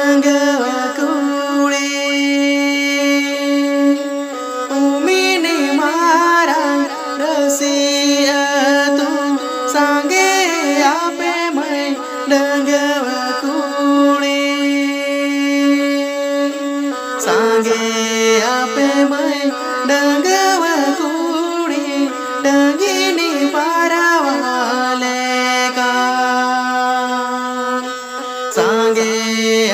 डंगवा कुड़ी उमिनी मारा रसिया तू सांगे आपे मैं डंगवा कुड़ी सांगे आपे मैं डंगवा कुड़ी डंगिनी पारावाले का सांगे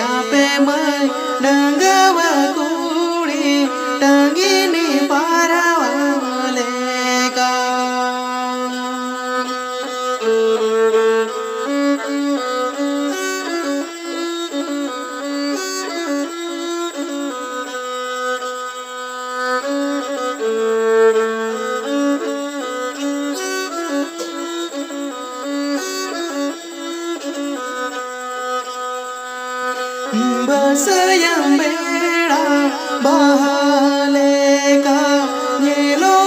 आपे मैं डंगवा कुड़ी डंगिनी पारावाले का बस yang beda bahale ka nyelo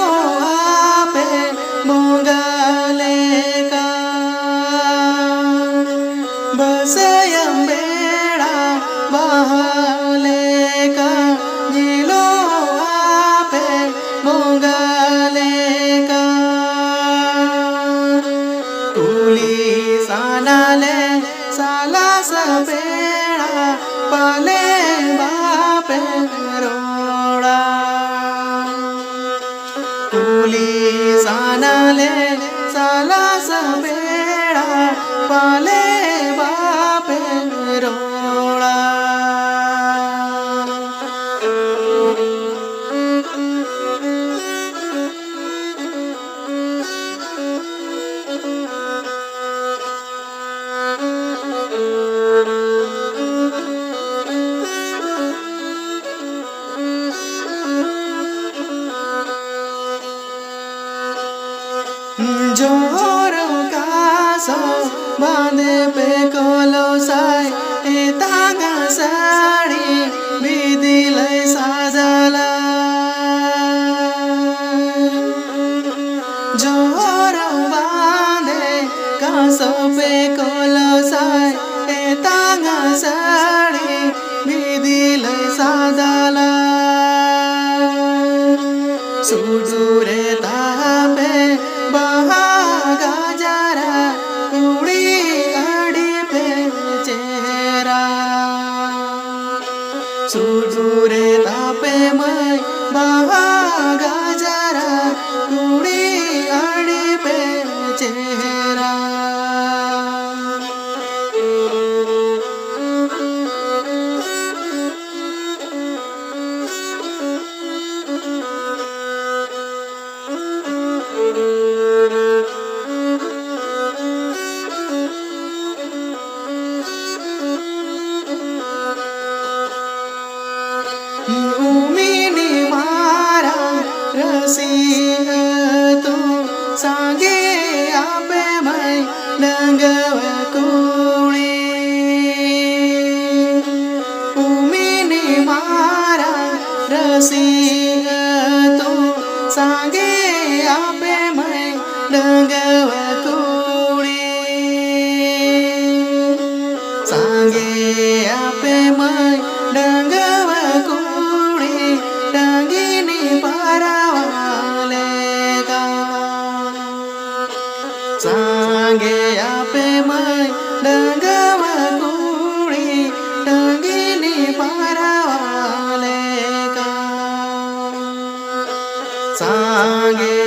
ape mongale ka bas yang beda bahale ka nyelo ape mongale ka tuli sanale sala sapera पाले बापे रोड़ा कुली सानाले साला सपेड़ा पाले बापे रोड़ा जोरों का सो बांधे पे कोलो साई तांगा साड़ी बिदिले साजला जोरों बांधे का सो पे कोलो साई तांगा साड़ी बिदिले साजला सुदूरे तापे बहागा जरा कुड़ी अड़ी पे चेहरा सुदूरे तापे मैं बहागा जरा कुड़ी अड़ी पे चेहरा उमिनी मारा रसिया तू सांगे आपे मैं डंगवा कुड़ी उमिनी मारा रसिया तू सांगे आपे मैं डंगवा कुड़ी सांगे आपे मैं डंगवा कुड़ी डंगिनी पारावाले का सांगे आपे मैं डंगवा कुड़ी डंगिनी पारावाले का सांगे